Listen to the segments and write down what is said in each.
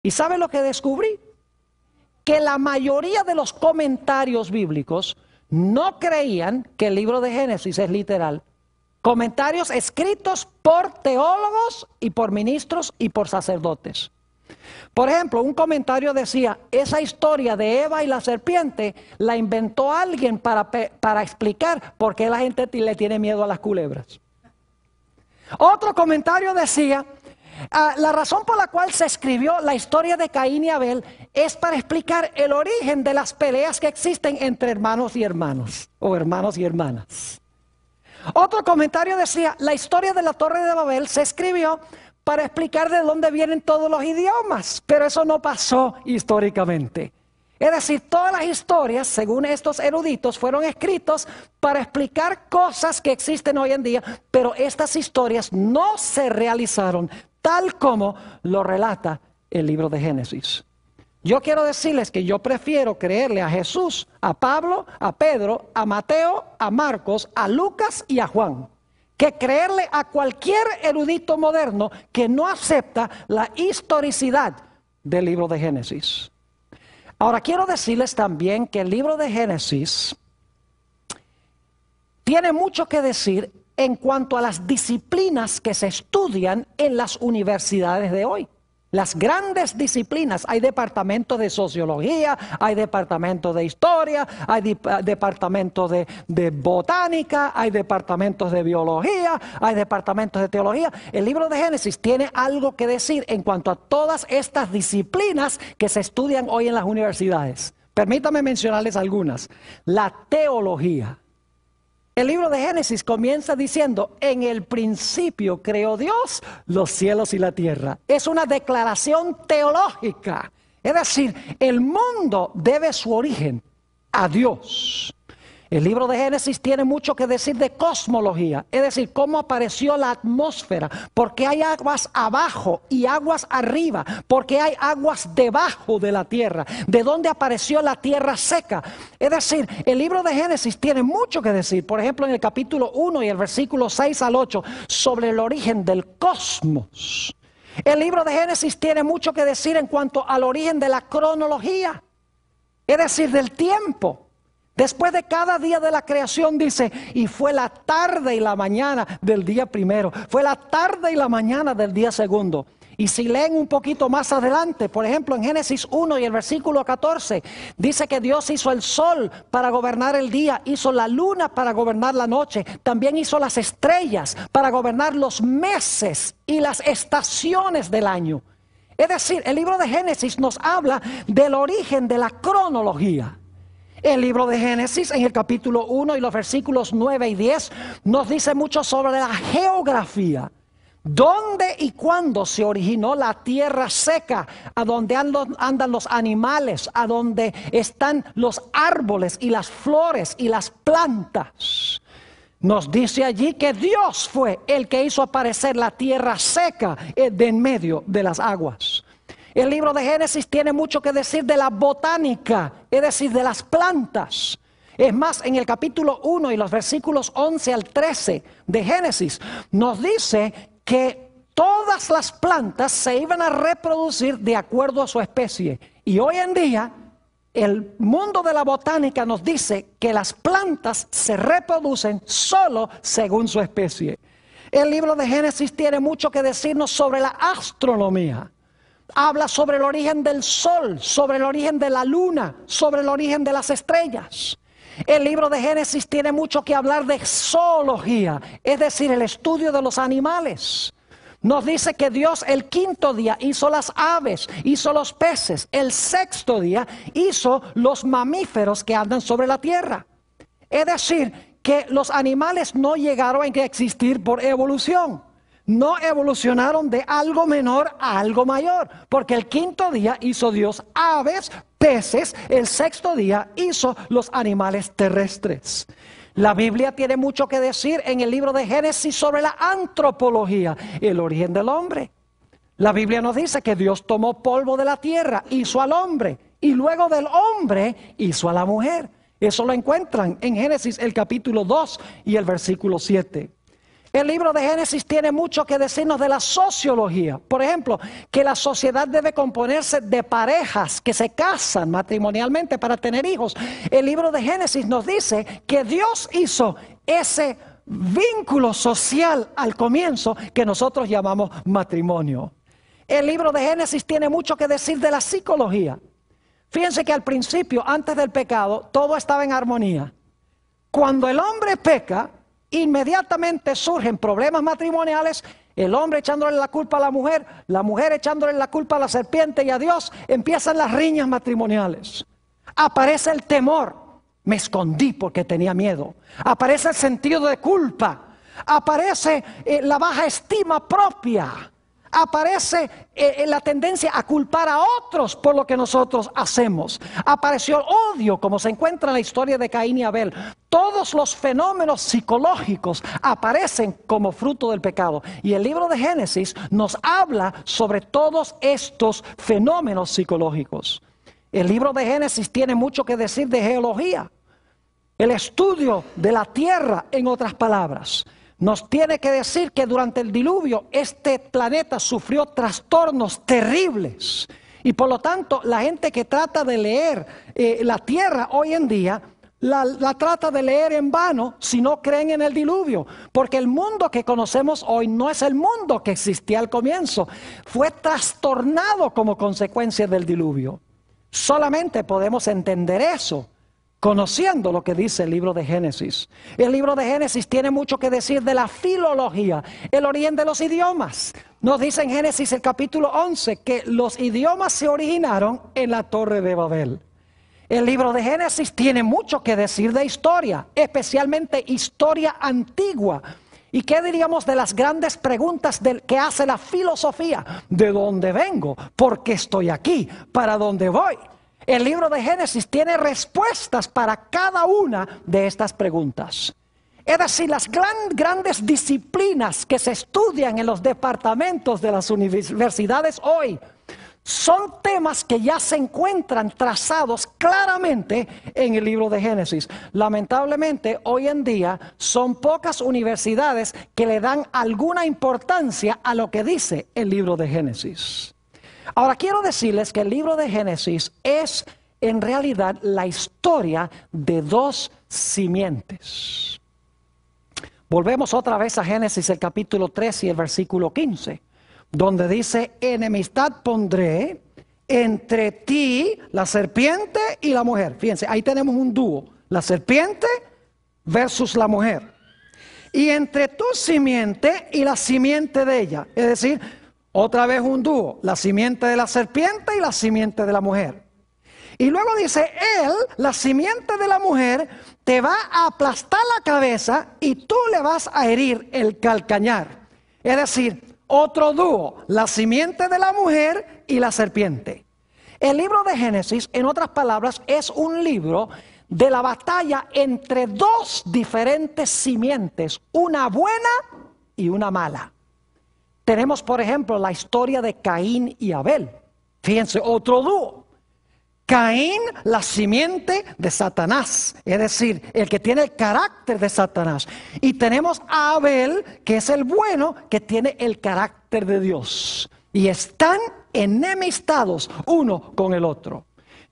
¿Y sabe lo que descubrí? Que la mayoría de los comentarios bíblicos no creían que el libro de Génesis es literal. Comentarios escritos por teólogos y por ministros y por sacerdotes. Por ejemplo, un comentario decía, esa historia de Eva y la serpiente la inventó alguien para explicar por qué la gente le tiene miedo a las culebras. Otro comentario decía, la razón por la cual se escribió la historia de Caín y Abel es para explicar el origen de las peleas que existen entre hermanos y hermanos, o hermanos y hermanas. Otro comentario decía, la historia de la Torre de Babel se escribió para explicar de dónde vienen todos los idiomas, pero eso no pasó históricamente. Es decir, todas las historias, según estos eruditos, fueron escritos para explicar cosas que existen hoy en día, pero estas historias no se realizaron tal como lo relata el libro de Génesis. Yo quiero decirles que yo prefiero creerle a Jesús, a Pablo, a Pedro, a Mateo, a Marcos, a Lucas y a Juan, que creerle a cualquier erudito moderno que no acepta la historicidad del libro de Génesis. Ahora quiero decirles también que el libro de Génesis tiene mucho que decir en cuanto a las disciplinas que se estudian en las universidades de hoy. Las grandes disciplinas, hay departamentos de sociología, hay departamentos de historia, hay departamentos de botánica, hay departamentos de biología, hay departamentos de teología. El libro de Génesis tiene algo que decir en cuanto a todas estas disciplinas que se estudian hoy en las universidades. Permítame mencionarles algunas. La teología. El libro de Génesis comienza diciendo, en el principio creó Dios los cielos y la tierra. Es una declaración teológica. Es decir, el mundo debe su origen a Dios. El libro de Génesis tiene mucho que decir de cosmología, es decir, cómo apareció la atmósfera, por qué hay aguas abajo y aguas arriba, por qué hay aguas debajo de la tierra, de dónde apareció la tierra seca. Es decir, el libro de Génesis tiene mucho que decir, por ejemplo, en el capítulo 1 y el versículo 6 al 8, sobre el origen del cosmos. El libro de Génesis tiene mucho que decir en cuanto al origen de la cronología, es decir, del tiempo. Después de cada día de la creación dice, y fue la tarde y la mañana del día primero, fue la tarde y la mañana del día segundo. Y si leen un poquito más adelante, por ejemplo en Génesis 1 y el versículo 14, dice que Dios hizo el sol para gobernar el día, hizo la luna para gobernar la noche, también hizo las estrellas para gobernar los meses y las estaciones del año. Es decir, el libro de Génesis nos habla del origen de la cronología. El libro de Génesis en el capítulo 1 y los versículos 9 y 10 nos dice mucho sobre la geografía. ¿Dónde y cuándo se originó la tierra seca? A donde andan los animales, a donde están los árboles y las flores y las plantas. Nos dice allí que Dios fue el que hizo aparecer la tierra seca de en medio de las aguas. El libro de Génesis tiene mucho que decir de la botánica, es decir, de las plantas. Es más, en el capítulo 1 y los versículos 11 al 13 de Génesis, nos dice que todas las plantas se iban a reproducir de acuerdo a su especie. Y hoy en día, el mundo de la botánica nos dice que las plantas se reproducen solo según su especie. El libro de Génesis tiene mucho que decirnos sobre la astronomía. Habla sobre el origen del sol, sobre el origen de la luna, sobre el origen de las estrellas. El libro de Génesis tiene mucho que hablar de zoología, es decir, el estudio de los animales. Nos dice que Dios el quinto día hizo las aves, hizo los peces. El sexto día hizo los mamíferos que andan sobre la tierra. Es decir, que los animales no llegaron a existir por evolución. No evolucionaron de algo menor a algo mayor, porque el quinto día hizo Dios aves, peces, el sexto día hizo los animales terrestres. La Biblia tiene mucho que decir en el libro de Génesis sobre la antropología, el origen del hombre. La Biblia nos dice que Dios tomó polvo de la tierra, hizo al hombre, y luego del hombre hizo a la mujer. Eso lo encuentran en Génesis el capítulo 2 y el versículo 7. El libro de Génesis tiene mucho que decirnos de la sociología. Por ejemplo, que la sociedad debe componerse de parejas que se casan matrimonialmente para tener hijos. El libro de Génesis nos dice que Dios hizo ese vínculo social al comienzo que nosotros llamamos matrimonio. El libro de Génesis tiene mucho que decir de la psicología. Fíjense que al principio, antes del pecado, todo estaba en armonía. Cuando el hombre peca, inmediatamente surgen problemas matrimoniales, el hombre echándole la culpa a la mujer echándole la culpa a la serpiente y a Dios, empiezan las riñas matrimoniales. Aparece el temor, me escondí porque tenía miedo. Aparece el sentido de culpa, aparece la baja estima propia. Aparece la tendencia a culpar a otros por lo que nosotros hacemos. Apareció el odio, como se encuentra en la historia de Caín y Abel. Todos los fenómenos psicológicos aparecen como fruto del pecado. Y el libro de Génesis nos habla sobre todos estos fenómenos psicológicos. El libro de Génesis tiene mucho que decir de geología. El estudio de la tierra, en otras palabras. Nos tiene que decir que durante el diluvio este planeta sufrió trastornos terribles. Y por lo tanto, la gente que trata de leer la tierra hoy en día, la trata de leer en vano si no creen en el diluvio. Porque el mundo que conocemos hoy no es el mundo que existía al comienzo. Fue trastornado como consecuencia del diluvio. Solamente podemos entender eso conociendo lo que dice el libro de Génesis. El libro de Génesis tiene mucho que decir de la filología, el origen de los idiomas. Nos dice en Génesis el capítulo 11 que los idiomas se originaron en la Torre de Babel. El libro de Génesis tiene mucho que decir de historia, especialmente historia antigua. ¿Y qué diríamos de las grandes preguntas que hace la filosofía? ¿De dónde vengo? ¿Por qué estoy aquí? ¿Para dónde voy? El libro de Génesis tiene respuestas para cada una de estas preguntas. Es decir, las grandes disciplinas que se estudian en los departamentos de las universidades hoy son temas que ya se encuentran trazados claramente en el libro de Génesis. Lamentablemente, hoy en día son pocas universidades que le dan alguna importancia a lo que dice el libro de Génesis. Ahora quiero decirles que el libro de Génesis es en realidad la historia de dos simientes. Volvemos otra vez a Génesis el capítulo 3 y el versículo 15, donde dice: enemistad pondré entre ti, la serpiente, y la mujer. Fíjense, ahí tenemos un dúo, la serpiente versus la mujer. Y entre tu simiente y la simiente de ella, es decir, otra vez un dúo, la simiente de la serpiente y la simiente de la mujer. Y luego dice, él, la simiente de la mujer, te va a aplastar la cabeza y tú le vas a herir el calcañar. Es decir, otro dúo, la simiente de la mujer y la serpiente. El libro de Génesis, en otras palabras, es un libro de la batalla entre dos diferentes simientes, una buena y una mala. Tenemos, por ejemplo, la historia de Caín y Abel. Fíjense, otro dúo. Caín, la simiente de Satanás, es decir, el que tiene el carácter de Satanás. Y tenemos a Abel, que es el bueno, que tiene el carácter de Dios. Y están enemistados uno con el otro.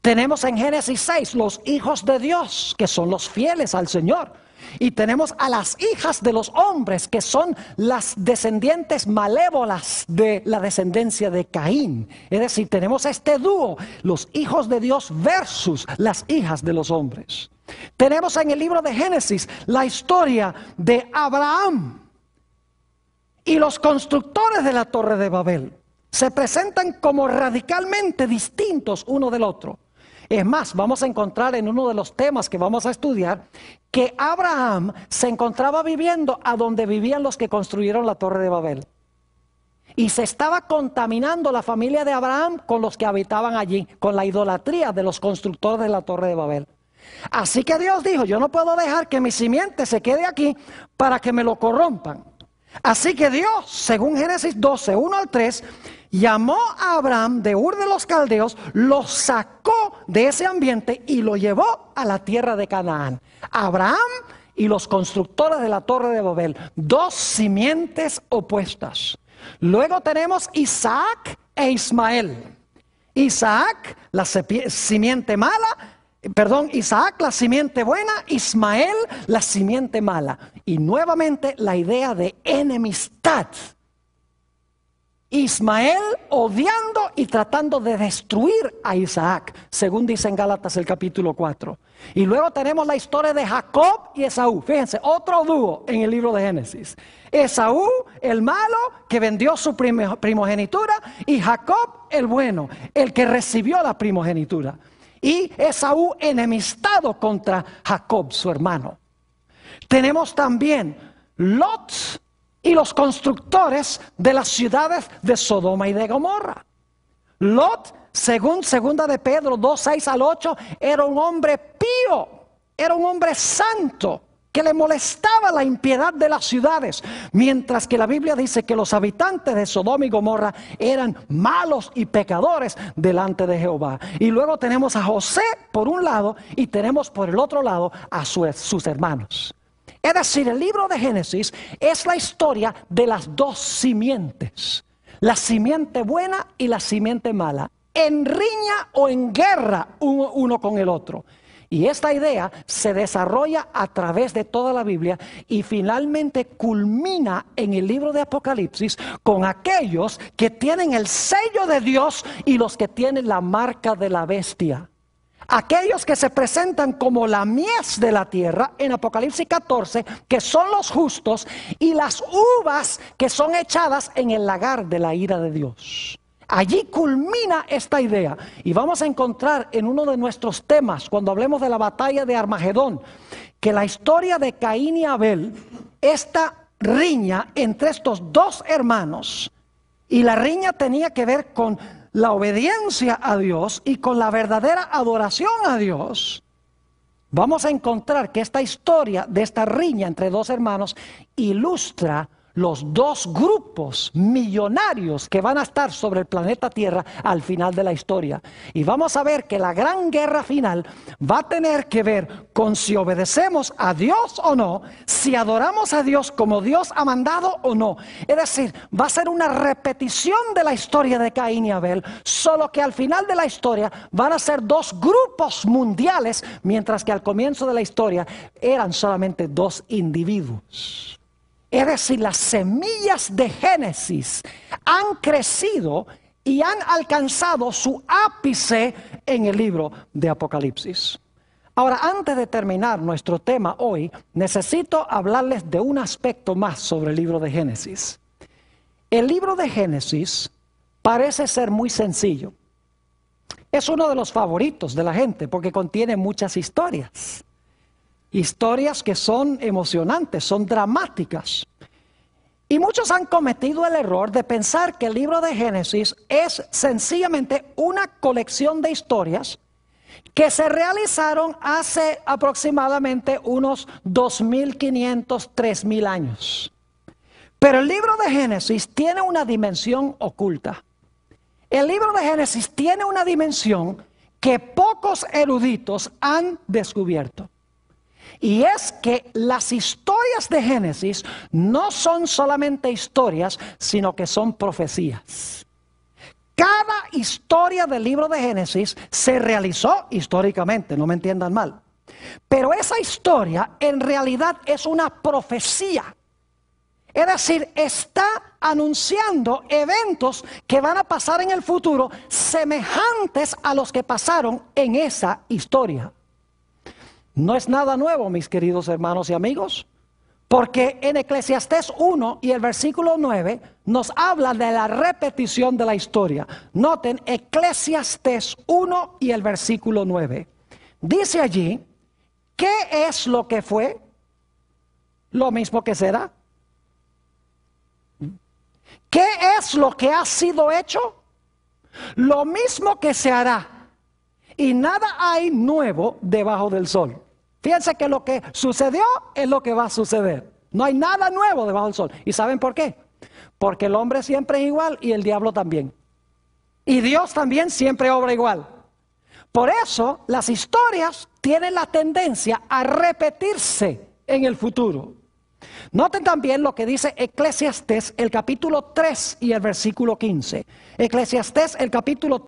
Tenemos en Génesis 6 los hijos de Dios, que son los fieles al Señor. Y tenemos a las hijas de los hombres, que son las descendientes malévolas de la descendencia de Caín. Es decir, tenemos este dúo, los hijos de Dios versus las hijas de los hombres. Tenemos en el libro de Génesis la historia de Abraham y los constructores de la Torre de Babel. Se presentan como radicalmente distintos uno del otro. Es más, vamos a encontrar en uno de los temas que vamos a estudiar que Abraham se encontraba viviendo a donde vivían los que construyeron la Torre de Babel. Y se estaba contaminando la familia de Abraham con los que habitaban allí, con la idolatría de los constructores de la Torre de Babel. Así que Dios dijo, yo no puedo dejar que mi simiente se quede aquí para que me lo corrompan. Así que Dios, según Génesis 12, 1 al 3, llamó a Abraham de Ur de los Caldeos, lo sacó de ese ambiente y lo llevó a la tierra de Canaán. Abraham y los constructores de la Torre de Babel, dos simientes opuestas. Luego tenemos Isaac e Ismael. Isaac, la simiente mala, Isaac, la simiente buena, Ismael, la simiente mala. Y nuevamente la idea de enemistad. Ismael odiando y tratando de destruir a Isaac, según dice en Gálatas el capítulo 4. Y luego tenemos la historia de Jacob y Esaú. Fíjense, otro dúo en el libro de Génesis. Esaú, el malo, que vendió su primogenitura, y Jacob, el bueno, el que recibió la primogenitura. Y Esaú enemistado contra Jacob, su hermano. Tenemos también Lot y los constructores de las ciudades de Sodoma y de Gomorra. Lot, según 2 de Pedro 2, 6 al 8, era un hombre pío, era un hombre santo, que le molestaba la impiedad de las ciudades, mientras que la Biblia dice que los habitantes de Sodoma y Gomorra eran malos y pecadores delante de Jehová. Y luego tenemos a José por un lado y tenemos por el otro lado a sus hermanos. Es decir, el libro de Génesis es la historia de las dos simientes, la simiente buena y la simiente mala, en riña o en guerra uno con el otro. Y esta idea se desarrolla a través de toda la Biblia y finalmente culmina en el libro de Apocalipsis con aquellos que tienen el sello de Dios y los que tienen la marca de la bestia. Aquellos que se presentan como la mies de la tierra en Apocalipsis 14, que son los justos, y las uvas que son echadas en el lagar de la ira de Dios. Allí culmina esta idea y vamos a encontrar en uno de nuestros temas, cuando hablemos de la batalla de Armagedón, que la historia de Caín y Abel, esta riña entre estos dos hermanos, y la riña tenía que ver con la obediencia a Dios y con la verdadera adoración a Dios. Vamos a encontrar que esta historia de esta riña entre dos hermanos ilustra los dos grupos millonarios que van a estar sobre el planeta Tierra al final de la historia. Y vamos a ver que la gran guerra final va a tener que ver con si obedecemos a Dios o no, si adoramos a Dios como Dios ha mandado o no. Es decir, va a ser una repetición de la historia de Caín y Abel, solo que al final de la historia van a ser dos grupos mundiales, mientras que al comienzo de la historia eran solamente dos individuos. Es decir, las semillas de Génesis han crecido y han alcanzado su ápice en el libro de Apocalipsis. Ahora, antes de terminar nuestro tema hoy, necesito hablarles de un aspecto más sobre el libro de Génesis. El libro de Génesis parece ser muy sencillo. Es uno de los favoritos de la gente porque contiene muchas historias. Historias que son emocionantes, son dramáticas. Y muchos han cometido el error de pensar que el libro de Génesis es sencillamente una colección de historias que se realizaron hace aproximadamente unos 2.500, 3.000 años. Pero el libro de Génesis tiene una dimensión oculta. El libro de Génesis tiene una dimensión que pocos eruditos han descubierto. Y es que las historias de Génesis no son solamente historias, sino que son profecías. Cada historia del libro de Génesis se realizó históricamente, no me entiendan mal. Pero esa historia en realidad es una profecía. Es decir, está anunciando eventos que van a pasar en el futuro semejantes a los que pasaron en esa historia. No es nada nuevo, mis queridos hermanos y amigos, porque en Eclesiastés 1 y el versículo 9 nos habla de la repetición de la historia. Noten Eclesiastés 1 y el versículo 9. Dice allí, ¿qué es lo que fue? Lo mismo que será. ¿Qué es lo que ha sido hecho? Lo mismo que se hará. Y nada hay nuevo debajo del sol. Fíjense que lo que sucedió es lo que va a suceder. No hay nada nuevo debajo del sol. ¿Y saben por qué? Porque el hombre siempre es igual y el diablo también. Y Dios también siempre obra igual. Por eso las historias tienen la tendencia a repetirse. en el futuro. Noten también lo que dice Eclesiastés, el capítulo 3 y el versículo 15. Eclesiastés, el capítulo